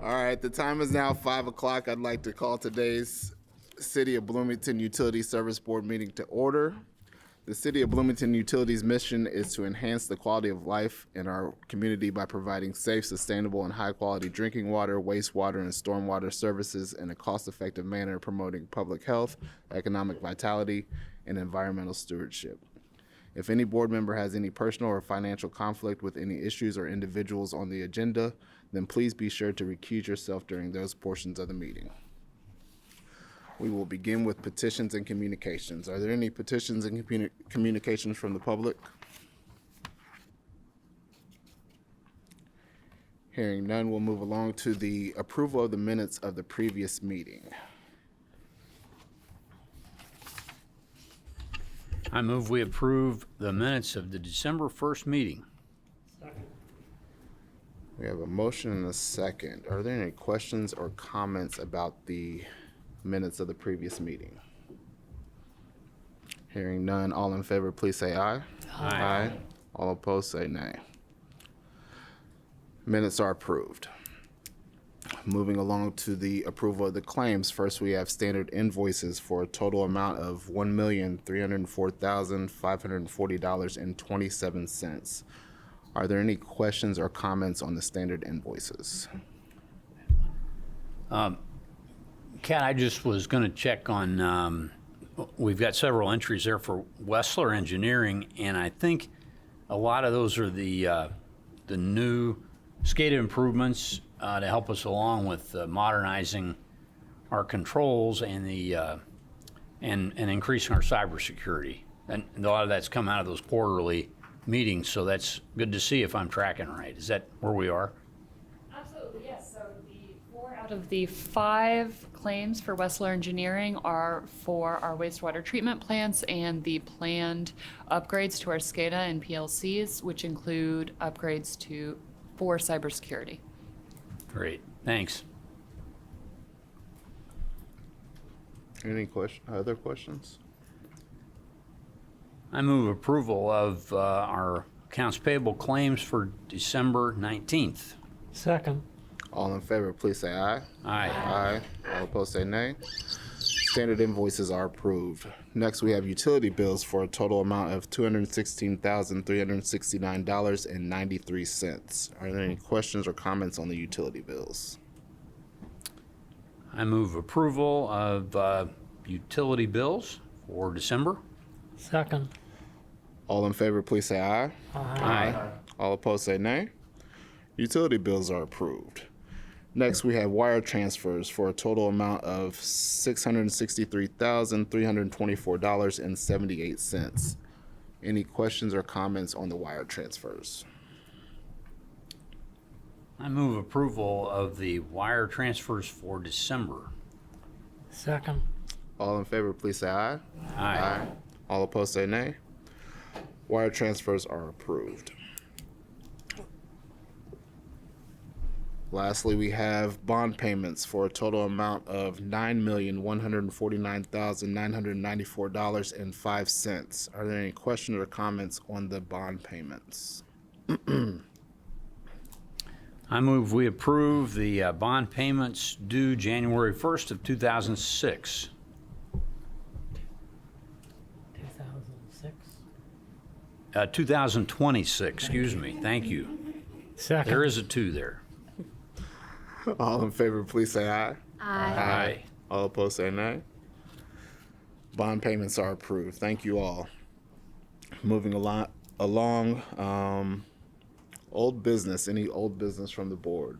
All right, the time is now 5 o'clock. I'd like to call today's City of Bloomington Utility Service Board meeting to order. The City of Bloomington Utilities' mission is to enhance the quality of life in our community by providing safe, sustainable, and high-quality drinking water, wastewater, and stormwater services in a cost-effective manner, promoting public health, economic vitality, and environmental stewardship. If any board member has any personal or financial conflict with any issues or individuals on the agenda, then please be sure to recuse yourself during those portions of the meeting. We will begin with petitions and communications. Are there any petitions and communications from the public? Hearing none, we'll move along to the approval of the minutes of the previous meeting. I move we approve the minutes of the December 1st meeting. Second. We have a motion and a second. Are there any questions or comments about the minutes of the previous meeting? Hearing none, all in favor, please say aye. Aye. All opposed, say nay. Minutes are approved. Moving along to the approval of the claims. First, we have standard invoices for a total amount of $1,304,540.27. Are there any questions or comments on the standard invoices? Kat, I just was going to check on, we've got several entries there for Wessler Engineering, and I think a lot of those are the new SCADA improvements to help us along with modernizing our controls and and increasing our cybersecurity. And a lot of that's come out of those quarterly meetings, so that's good to see if I'm tracking right. Is that where we are? Absolutely, yes. So the 4 out of the 5 claims for Wessler Engineering are for our wastewater treatment plants and the planned upgrades to our SCADA and PLCs, which include upgrades for cybersecurity. Great, thanks. Any other questions? I move approval of our accounts payable claims for December 19th. Second. All in favor, please say aye. Aye. Aye. All opposed, say nay. Standard invoices are approved. Next, we have utility bills for a total amount of $216,369.93. Are there any questions or comments on the utility bills? I move approval of utility bills for December. Second. All in favor, please say aye. Aye. All opposed, say nay. Utility bills are approved. Next, we have wire transfers for a total amount of $663,324.78. Any questions or comments on the wire transfers? I move approval of the wire transfers for December. Second. All in favor, please say aye. Aye. All opposed, say nay. Wire transfers are approved. Lastly, we have bond payments for a total amount of $9,149,994.05. Are there any questions or comments on the bond payments? I move we approve the bond payments due January 1st of 2006. 2006. 2026, excuse me. Thank you. Second. There is a 2 there. All in favor, please say aye. Aye. All opposed, say nay. Bond payments are approved. Thank you all. Moving along, old business. Any old business from the board?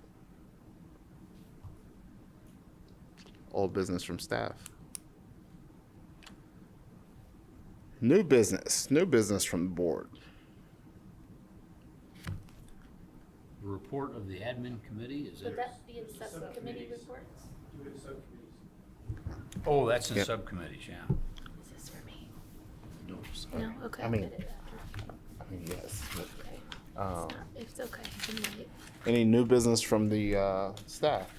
Old business from staff. New business. New business from the board. The report of the admin committee is Would it? that be in subcommittee reports? Oh, that's in Yep. subcommittees, yeah. Is this for me? No, No, okay. I I'll mean, get it after. yes. Okay. It's okay. I can wait. Any new business from the staff?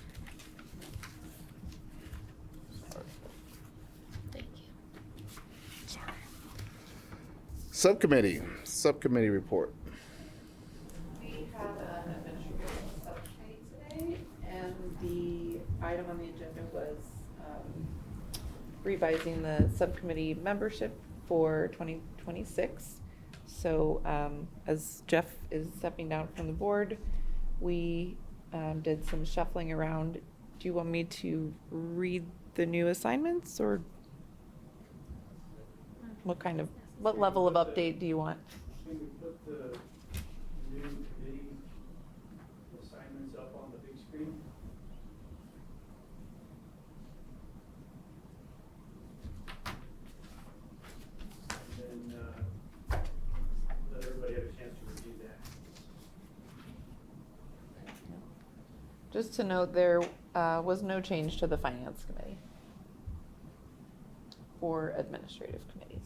Thank you. Sorry. Subcommittee report. We had an administrative subcommittee today, and item on the agenda was revising the subcommittee membership for 2026. So as Jeff is stepping down from the board, we did some shuffling around. Do you want me to read the new assignments, or what level of update do you want? Can we put the new committee assignments up on the big screen? And then let everybody have a chance to review that. Just to note, there was no change to the finance committee or administrative committees.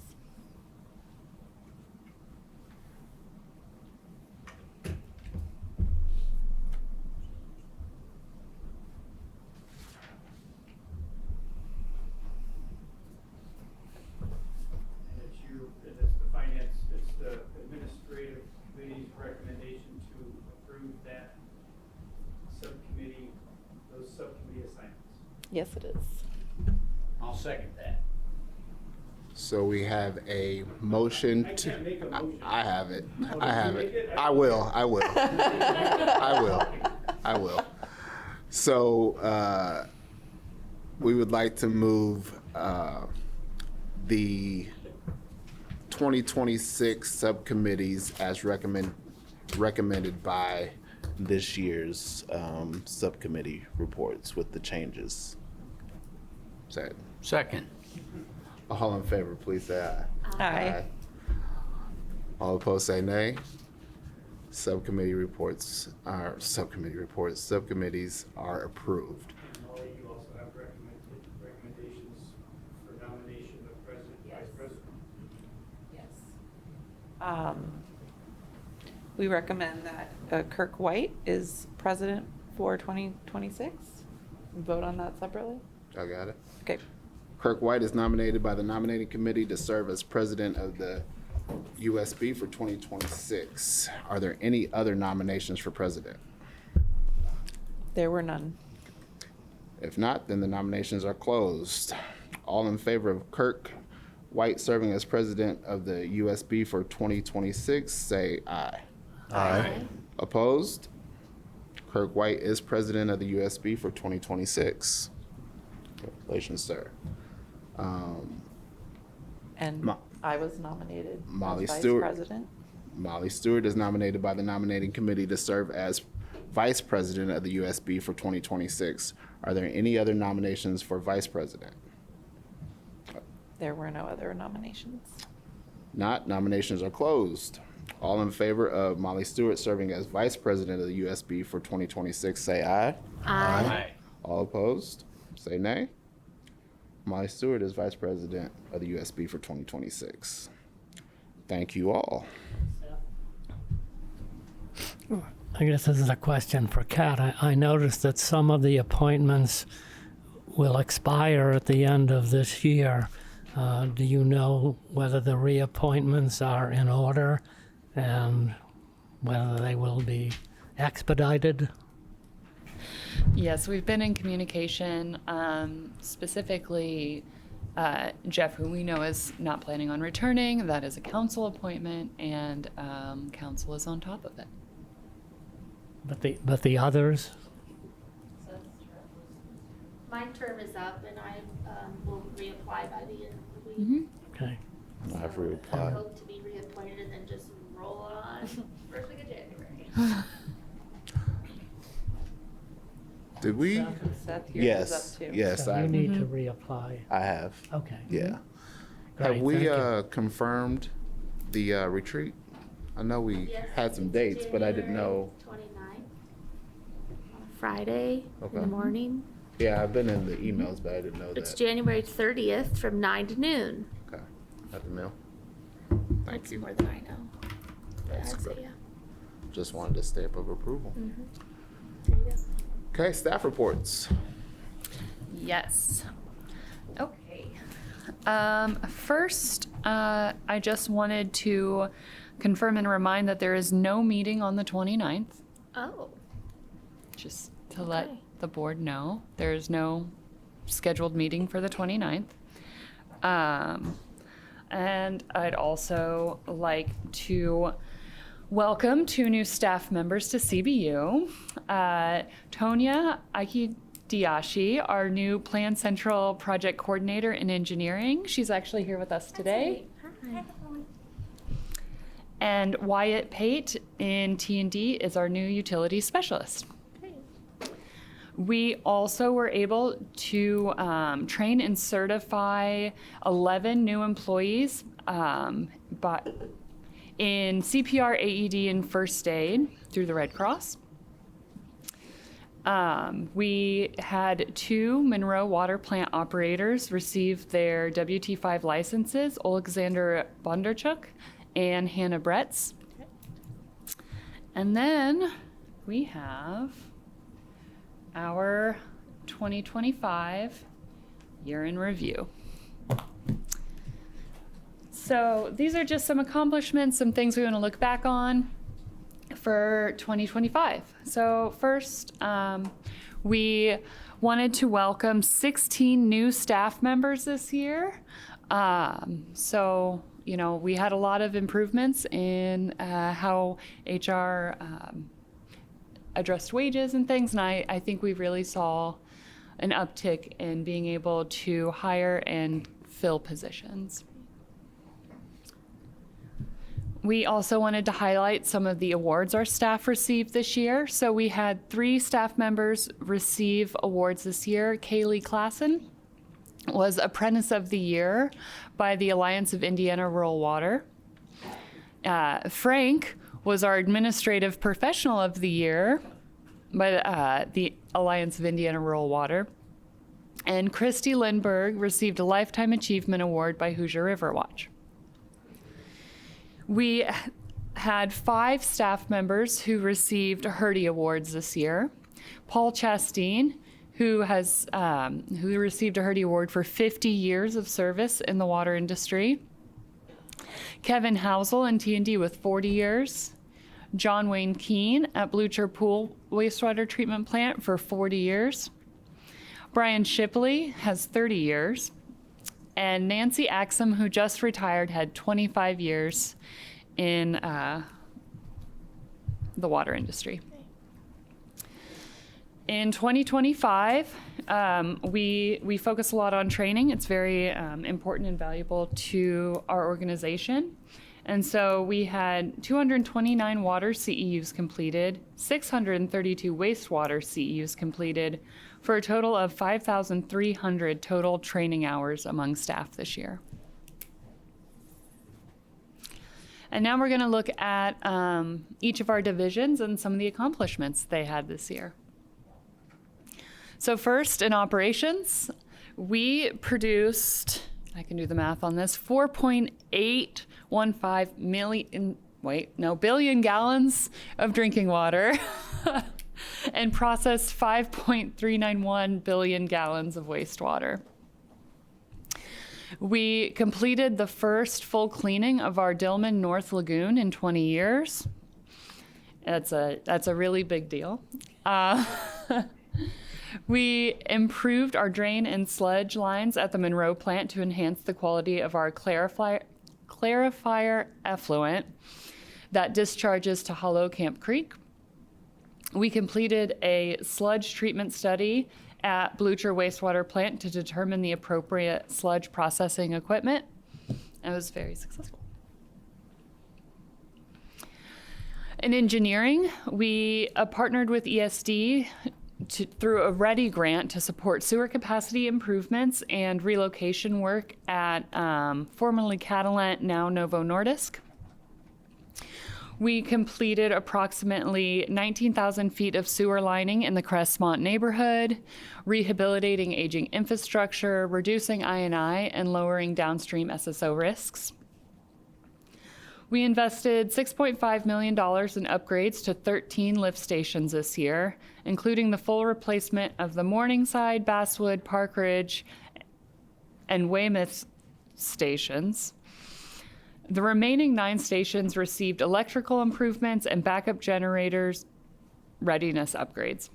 And it's the finance, it's the administrative committee's recommendation to approve that subcommittee, those subcommittee assignments. Yes, it is. I'll second that. So we have a motion I to. can't make a motion. I have it. Oh, I did you have make it. it? I will. I will. I will. I will. So we would like to move the 2026 subcommittees as recommended by this year's subcommittee reports with the changes. Second. All in favor, please say aye. Aye. All opposed, say nay. Subcommittees are approved. And Molly, you also have recommendations for nomination of president, vice president. We recommend that Kirk White is president for 2026. Vote on that separately. I got it. Okay. Kirk White is nominated by the nominating committee to serve as president of the USB for 2026. Are there any other nominations for president? There were none. If not, then the nominations are closed. All in favor of Kirk White serving as president of the USB for 2026, say aye. Aye. Opposed? Kirk White is president of the USB for 2026. Congratulations, sir. And Mo- I was nominated Molly as vice Stewart. president. Molly Stewart is nominated by the nominating committee to serve as vice president of the USB for 2026. Are there any other nominations for vice president? There were no other nominations. Not, nominations are closed. All in favor of Molly Stewart serving as vice president of the USB for 2026, say aye. Aye. All opposed, say nay. Molly Stewart is vice president of the USB for 2026. Thank you all. I guess this is a question for Kat. I noticed that some of the appointments will expire at the end of this year. Do you know whether the reappointments are in order and whether they will be expedited? Yes, we've been in communication, specifically Jeff, who we know is not planning on returning. That is a council appointment, and council is on top of it. But the others? My term is up and I will reapply by the end of the week. Mm-hmm. Okay. I have I reapplied. hope to be reappointed and then just roll on first week of January. Did we? Seth, yours is Yes, up too. yes, So you I need to reapply. have. Okay. Yeah. Great, Have we thank you. confirmed the retreat? I know we Yes, had some it's dates, but I didn't January know. 29th, on a Friday in Okay. the morning. Yeah, I've been in the emails, but I didn't know It's that. January 30th from 9 to noon. Okay, at the mill. Thank That's you. more than I know. But That's I'd say, good. yeah. Just wanted a stamp of approval. There you go. Okay, staff reports. Yes. Okay. First, I just wanted to confirm and remind that there is no meeting on the 29th. Oh, Just to let Okay. the board know, there's no scheduled meeting for the 29th. And I'd also like to welcome 2 new staff members to CBU. Tonya Aikidiashi, our new Plan Central project coordinator in engineering. She's actually here with us today. Hi. And Wyatt Pate in T&D is our new utility specialist. We also were able to train and certify 11 new employees in CPR, AED, and first aid through the Red Cross. We had 2 Monroe water plant operators receive their WT5 licenses, Alexander Bondarchuk and Hannah Bretz. And then we have our 2025 year in review. So these are just some accomplishments, some things we want to look back on for 2025. So first, we wanted to welcome 16 new staff members this year. So, you know, we had a lot of improvements in how HR addressed wages and things, and I think we really saw an uptick in being able to hire and fill positions. We also wanted to highlight some of the awards our staff received this year. So we had 3 staff members receive awards this year. Kaylee Klassen was Apprentice of the Year by the Alliance of Indiana Rural Water. Frank was our Administrative Professional of the Year by the Alliance of Indiana Rural Water. And Christy Lindberg received a Lifetime Achievement Award by Hoosier River Watch. We had 5 staff members who received Hertie Awards this year. Paul Chasteen, who received a Hertie Award for 50 years of service in the water industry. Kevin Housel in T&D with 40 years. John Wayne Keene at Blucher Pool Wastewater Treatment Plant for 40 years. Brian Shipley has 30 years. And Nancy Axum, who just retired, had 25 years in the water industry. In 2025, we focus a lot on training. It's very important and valuable to our organization. And so we had 229 water CEUs completed, 632 wastewater CEUs completed, for a total of 5,300 total training hours among staff this year. And now we're going to look at each of our divisions and some of the accomplishments they had this year. So first, in operations, we produced, I can do the math on this, 4.815 billion gallons of drinking water and processed 5.391 billion gallons of wastewater. We completed the first full cleaning of our Dillman North Lagoon in 20 years. That's a really big deal. We improved our drain and sludge lines at the Monroe plant to enhance the quality of our clarifier effluent that discharges to Hollow Camp Creek. We completed a sludge treatment study at Blucher Wastewater Plant to determine the appropriate sludge processing equipment. It was very successful. In engineering, we partnered with ESD through a READY grant to support sewer capacity improvements and relocation work at formerly Catalent, now Novo Nordisk. We completed approximately 19,000 feet of sewer lining in the Crestmont neighborhood, rehabilitating aging infrastructure, reducing I&I, and lowering downstream SSO risks. We invested $6.5 million in upgrades to 13 lift stations this year, including the full replacement of the Morningside, Basswood, Park Ridge, and Weymouth stations. The remaining 9 stations received electrical improvements and backup generators readiness upgrades.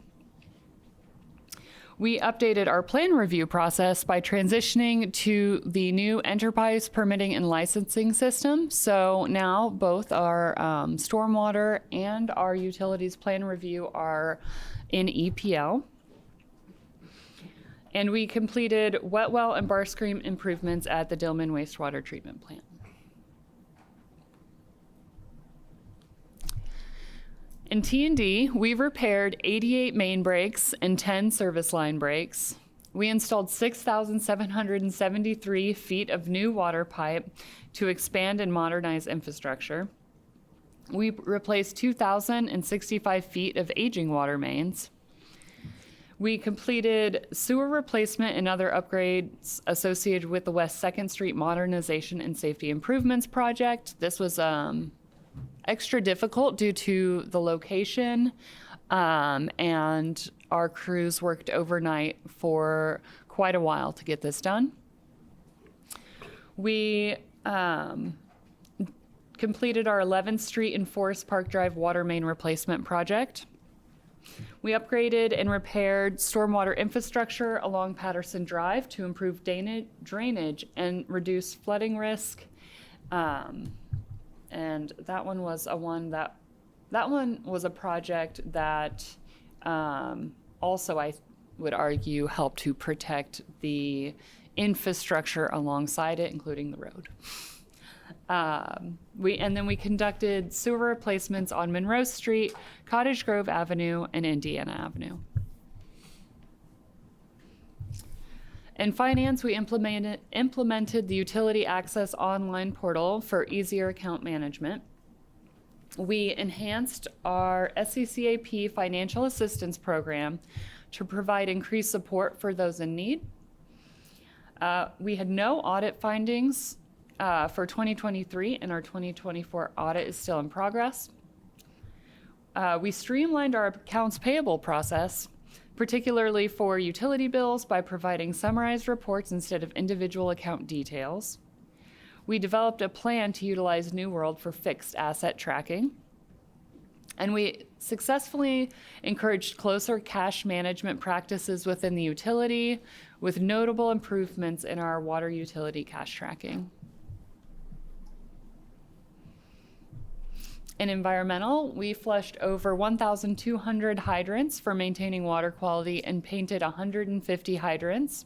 We updated our plan review process by transitioning to the new enterprise permitting and licensing system. So now both our stormwater and our utilities plan review are in EPL. And we completed wet well and bar stream improvements at the Dillman wastewater treatment plant. In T&D, we repaired 88 main breaks and 10 service line breaks. We installed 6,773 feet of new water pipe to expand and modernize infrastructure. We replaced 2,065 feet of aging water mains. We completed sewer replacement and other upgrades associated with the West 2nd Street Modernization and Safety Improvements Project. This was extra difficult due to the location, and our crews worked overnight for quite a while to get this done. We completed our 11th Street and Forest Park Drive water main replacement project. We upgraded and repaired stormwater infrastructure along Patterson Drive to improve drainage and reduce flooding risk. And that one was a project that also, I would argue, helped to protect the infrastructure alongside it, including the road. Then we conducted sewer replacements on Monroe Street, Cottage Grove Avenue, and Indiana Avenue. In finance, we implemented the utility access online portal for easier account management. We enhanced our SCCAP financial assistance program to provide increased support for those in need. We had no audit findings for 2023, and our 2024 audit is still in progress. We streamlined our accounts payable process, particularly for utility bills, by providing summarized reports instead of individual account details. We developed a plan to utilize New World for fixed asset tracking. And we successfully encouraged closer cash management practices within the utility, with notable improvements in our water utility cash tracking. In environmental, we flushed over 1,200 hydrants for maintaining water quality and painted 150 hydrants.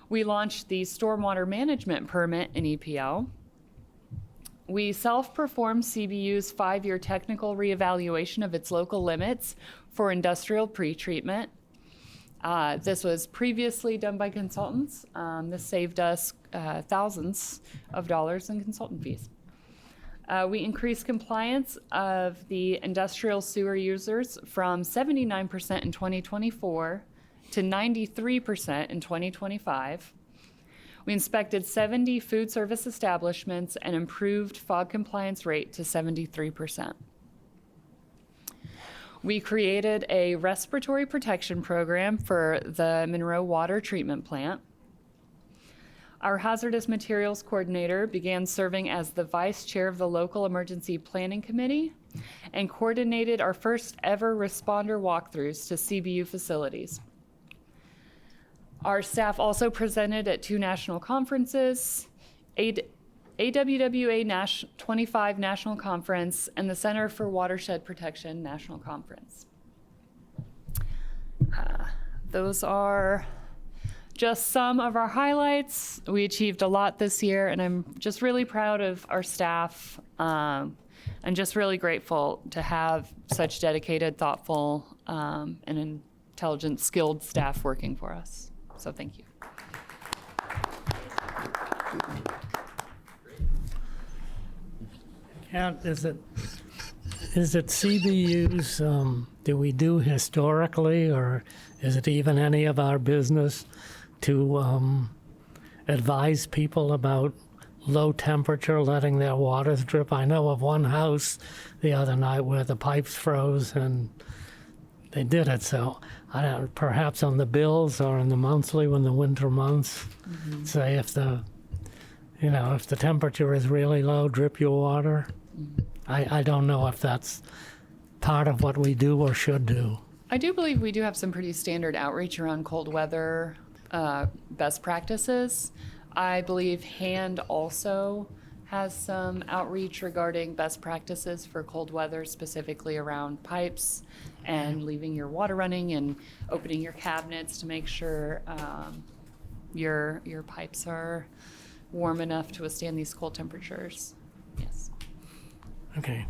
We launched the stormwater management permit in EPL. We self-performed CBU's 5-year technical reevaluation of its local limits for industrial pretreatment. This was previously done by consultants. This saved us thousands of dollars in consultant fees. We increased compliance of the industrial sewer users from 79% in 2024 to 93% in 2025. We inspected 70 food service establishments and improved fog compliance rate to 73%. We created a respiratory protection program for the Monroe Water Treatment Plant. Our hazardous materials coordinator began serving as the vice chair of the local emergency planning committee and coordinated our first ever responder walkthroughs to CBU facilities. Our staff also presented at 2 national conferences, AWWA 25 National Conference and the Center for Watershed Protection National Conference. Those are just some of our highlights. We achieved a lot this year, and I'm just really proud of our staff. I'm just really grateful to have such dedicated, thoughtful, and intelligent, skilled staff working for us. So thank you. Kat, is it CBUs, do we do historically, or is it even any of our business to advise people about low temperature, letting their waters drip? I know of one house the other night where the pipes froze and they did it. So I don't, perhaps on the bills or in the monthly when the winter months, say if the temperature is really low, drip your water. I don't know if that's part of what we do or should do. I do believe we do have some pretty standard outreach around cold weather best practices. I believe Hand also has some outreach regarding best practices for cold weather, specifically around pipes and leaving your water running and opening your cabinets to make sure your pipes are warm enough to withstand these cold temperatures. Yes. Okay.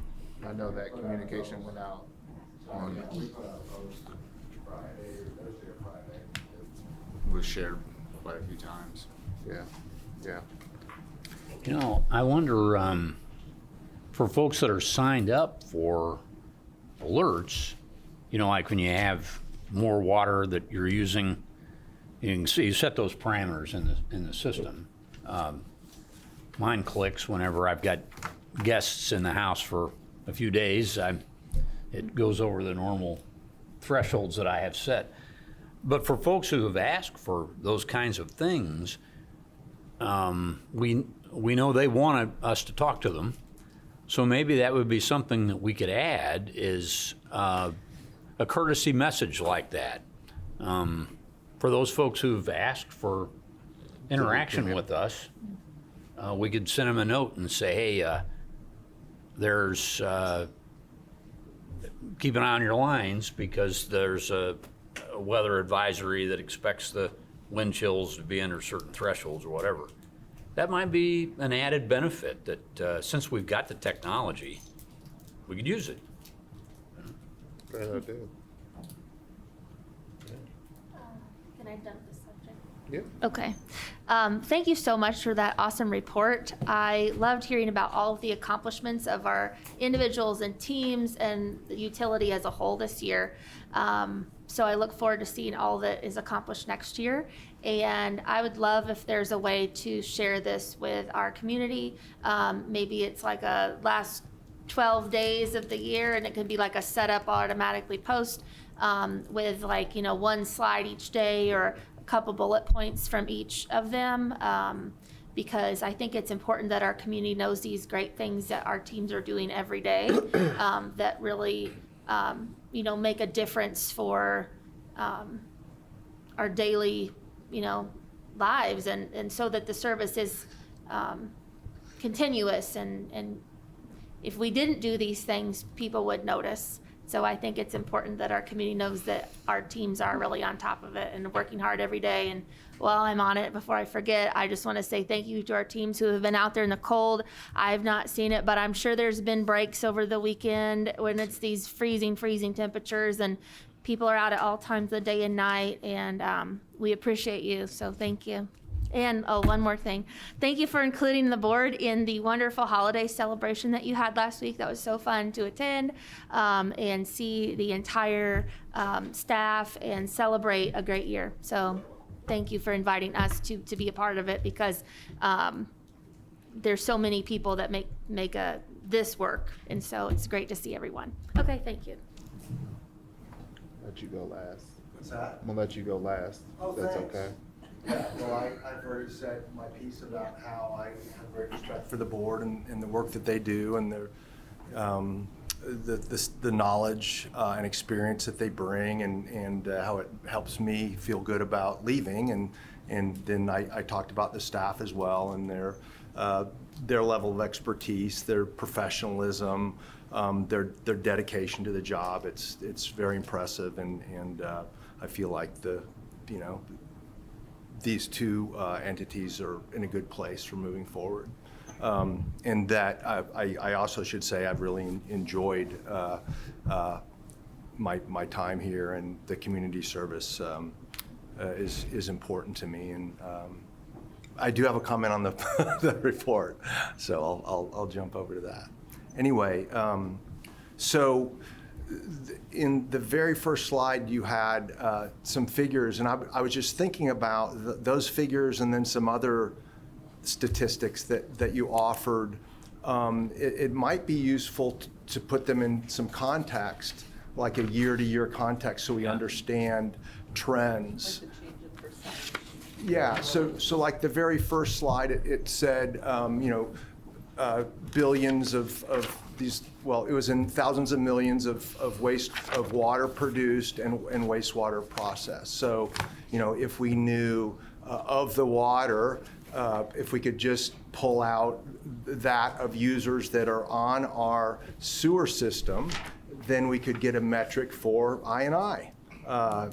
I know that communication went out on, was shared quite a few times. Yeah, yeah. You know, I wonder, for folks that are signed up for alerts, you know, like when you have more water that you're using, you can see, you set those parameters in the system. Mine clicks whenever I've got guests in the house for a few days. It goes over the normal thresholds that I have set. But for folks who have asked for those kinds of things, we know they want us to talk to them. So maybe that would be something that we could add, is a courtesy message like that. For those folks who've asked for interaction with us, we could send them a note and say, hey, there's, keep an eye on your lines because there's a weather advisory that expects the wind chills to be under certain thresholds or whatever. That might be an added benefit that since we've got the technology, we could use it. Great idea. Can I dump the subject? Yeah. Okay. Thank you so much for that awesome report. I loved hearing about all of the accomplishments of our individuals and teams and the utility as a whole this year. So I look forward to seeing all that is accomplished next year. And I would love if there's a way to share this with our community. Maybe it's like a last 12 days of the year, and it could be like a setup automatically post with like, you know, one slide each day or a couple bullet points from each of them. Because I think it's important that our community knows these great things that our teams are doing every day that really, you know, make a difference for our daily, you know, lives, and so that the service is continuous. And if we didn't do these things, people would notice. So I think it's important that our community knows that our teams are really on top of it and working hard every day. And while I'm on it, before I forget, I just want to say thank you to our teams who have been out there in the cold. I've not seen it, but I'm sure there's been breaks over the weekend when it's these freezing temperatures, and people are out at all times of the day and night, and we appreciate you, so thank you. And one more thing. Thank you for including the board in the wonderful holiday celebration that you had last week. That was so fun to attend and see the entire staff and celebrate a great year. So thank you for inviting us to be a part of it, because there's so many people that make this work. And so it's great to see everyone. Okay, thank you. Let you go last. What's that? I'm gonna let you go last. Oh, That's thanks. okay. Yeah, well, I've already said my piece about how I have great respect for the board and the work that they do, and the knowledge and experience that they bring, and how it helps me feel good about leaving. And then I talked about the staff as well, and their level of expertise, their professionalism, their dedication to the job. It's very impressive, and I feel like these two entities are in a good place for moving forward. And that I also should say I've really enjoyed my time here, and the community service is important to me. And I do have a comment on the report, so I'll jump over to that. Anyway, so in the very first slide, you had some figures, and I was just thinking about those figures and then some other statistics that you offered. It might be useful to put them in some context, like a year-to-year context, so we understand trends. Like the change in percent. Yeah, so like the very first slide, it said, billions of it was in thousands of millions of water produced and wastewater processed. So, if we knew of the water, if we could just pull out that of users that are on our sewer system, then we could get a metric for I&I,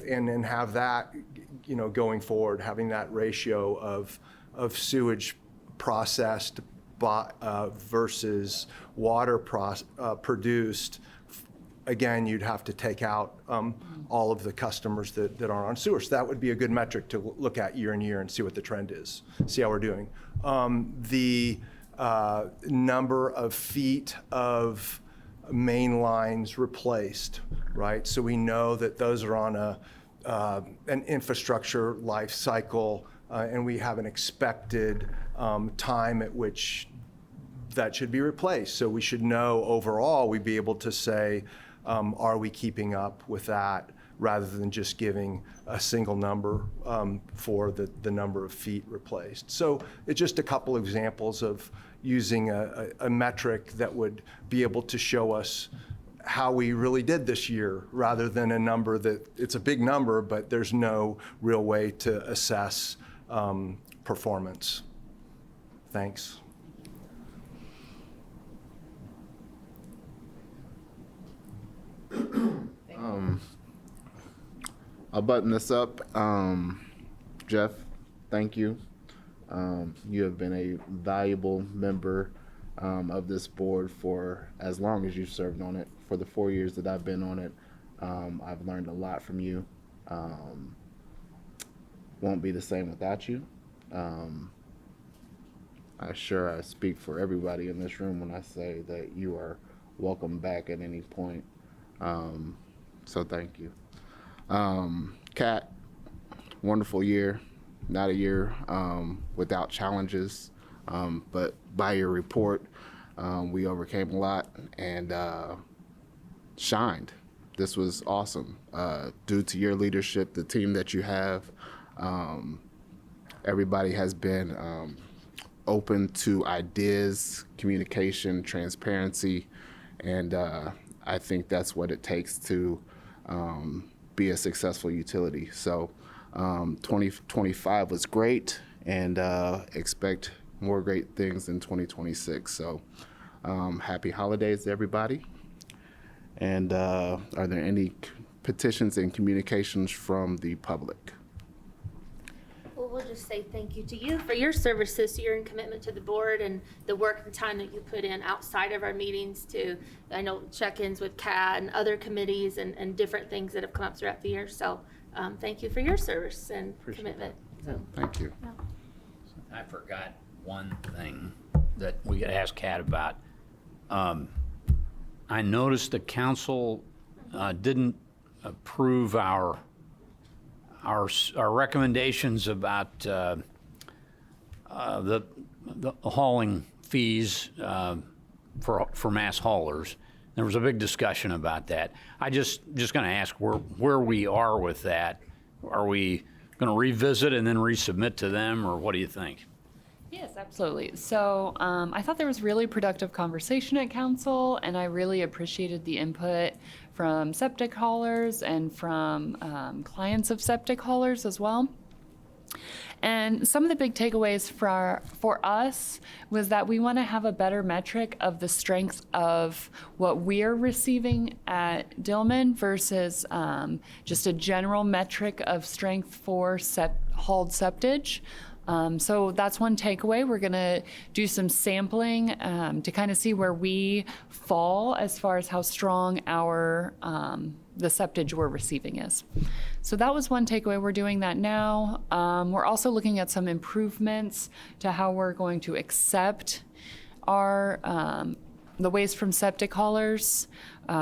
and have that, going forward, having that ratio of sewage processed versus water produced. Again, you'd have to take out all of the customers that are on sewer. So that would be a good metric to look at year in year and see what the trend is, see how we're doing. The number of feet of main lines replaced, right? So we know that those are on an infrastructure life cycle, and we have an expected time at which that should be replaced. So we should know overall, we'd be able to say, are we keeping up with that, rather than just giving a single number for the number of feet replaced. So it's just a couple examples of using a metric that would be able to show us how we really did this year, rather than a number that, it's a big number, but there's no real way to assess performance. Thanks. I'll button this up. Jeff, thank you. You have been a valuable member of this board for as long as you've served on it. For the 4 years that I've been on it, I've learned a lot from you. Won't be the same without you. I'm sure I speak for everybody in this room when I say that you are welcome back at any point. So thank you. Kat, wonderful year. Not a year without challenges, but by your report, we overcame a lot and shined. This was awesome. Due to your leadership, the team that you have, everybody has been open to ideas, communication, transparency, and I think that's what it takes to be a successful utility. So 2025 was great, and expect more great things in 2026. So happy holidays, everybody. And are there any petitions and communications from the public? Well, we'll just say thank you to you for your service this year and commitment to the board and the work and time that you put in outside of our meetings to, I know, check-ins with Kat and other committees and different things that have come up throughout the year. So thank you for your service and commitment. So, Thank you. yeah. I forgot one thing that we got to ask Kat about. I noticed the council didn't approve our recommendations about the hauling fees for mass haulers. There was a big discussion about that. I just going to ask where we are with that. Are we going to revisit and then resubmit to them, or what do you think? Yes, absolutely. So I thought there was really productive conversation at council, and I really appreciated the input from septic haulers and from clients of septic haulers as well. And some of the big takeaways for us was that we want to have a better metric of the strength of what we're receiving at Dillman versus just a general metric of strength for hauled septage. So that's one takeaway. We're going to do some sampling to kind of see where we fall as far as how strong our the septage we're receiving is. So that was one takeaway. We're doing that now. We're also looking at some improvements to how we're going to accept our the waste from septic haulers.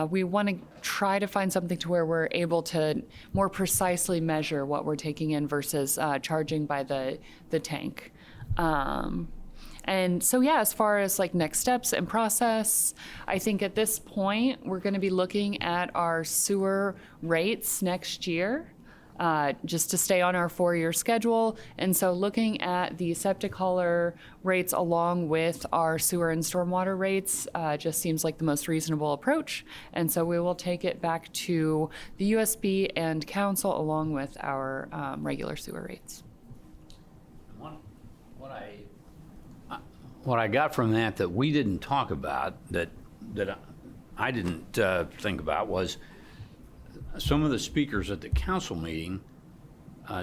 We want to try to find something to where we're able to more precisely measure what we're taking in versus charging by the tank. And so, yeah, as far as like next steps and process, I think at this point, we're going to be looking at our sewer rates next year. just to stay on our 4-year schedule. And so looking at the septic hauler rates along with our sewer and stormwater rates just seems like the most reasonable approach. And so we will take it back to the USB and council along with our regular sewer rates. What I got from that we didn't talk about, that I didn't think about, was some of the speakers at the council meeting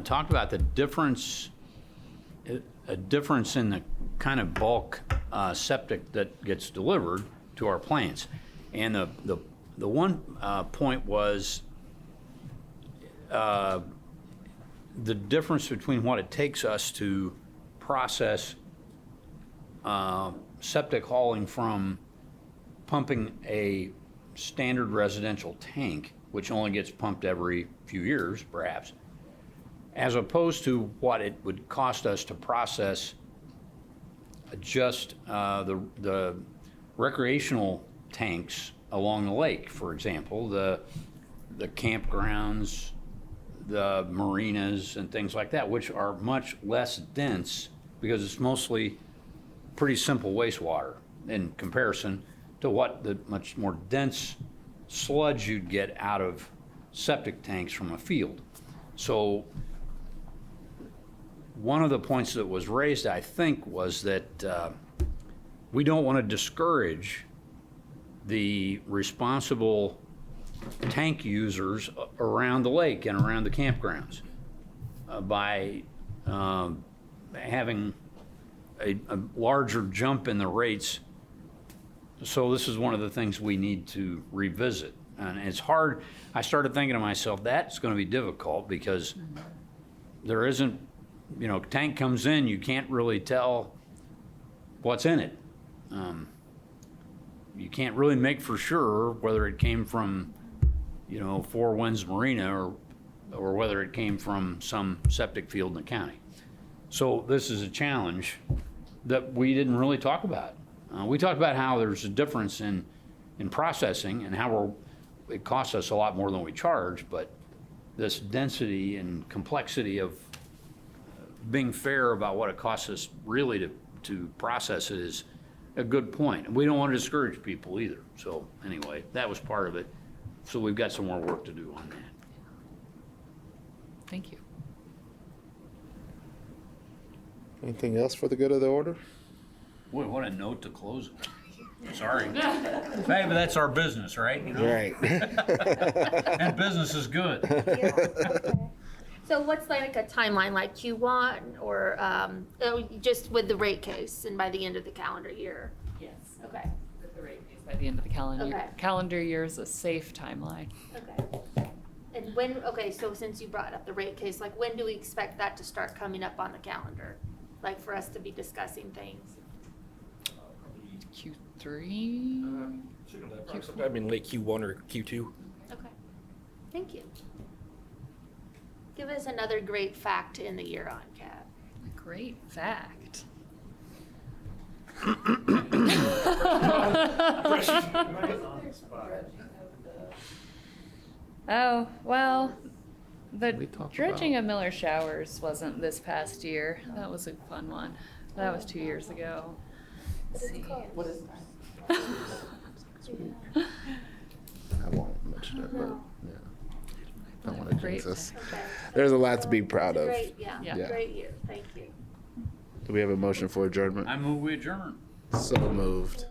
talked about a difference in the kind of bulk septic that gets delivered to our plants. And the one point was the difference between what it takes us to process septic hauling from pumping a standard residential tank, which only gets pumped every few years, perhaps, as opposed to what it would cost us to process just the recreational tanks along the lake, for example, the campgrounds, the marinas, and things like that, which are much less dense because it's mostly pretty simple wastewater in comparison to what the much more dense sludge you'd get out of septic tanks from a field. So one of the points that was raised, I think, was that we don't want to discourage the responsible tank users around the lake and around the campgrounds by having a larger jump in the rates. So this is one of the things we need to revisit. And it's hard. I started thinking to myself, that's going to be difficult because there isn't, tank comes in, you can't really tell what's in it. You can't really make for sure whether it came from, Four Winds Marina or whether it came from some septic field in the county. So this is a challenge that we didn't really talk about. We talked about how there's a difference in processing and how it costs us a lot more than we charge, but this density and complexity of being fair about what it costs us really to process it is a good point. And we don't want to discourage people either. So anyway, that was part of it. So we've got some more work to do on that. Thank you. Anything else for the good of the order? Boy, what a note to close it. Sorry. Hey, but that's our business, right? Right. And business is good. Yeah, okay. So what's like a timeline, like Q1 or just with the rate case and by the end of the calendar year? Yes. Okay, With the rate case by the end of the calendar year is a safe timeline. okay. And when, so since you brought up the rate case, like when do we expect that to start coming up on the calendar? Like for us to be discussing things? Q3? Sometime in late Q1 or Q2. Okay, thank you. Give us another great fact in the year on Cat. Great fact. Oh, well, the dredging of Miller Showers wasn't this past year. That was a fun one. That was 2 years ago. Let's see. What is I won't mention it, but yeah. I don't want to Great. jinx us. Okay. There's a lot to be proud of. Great, yeah, Yeah. great year, thank you. Do we have a motion for adjournment? I move we adjourn. So moved.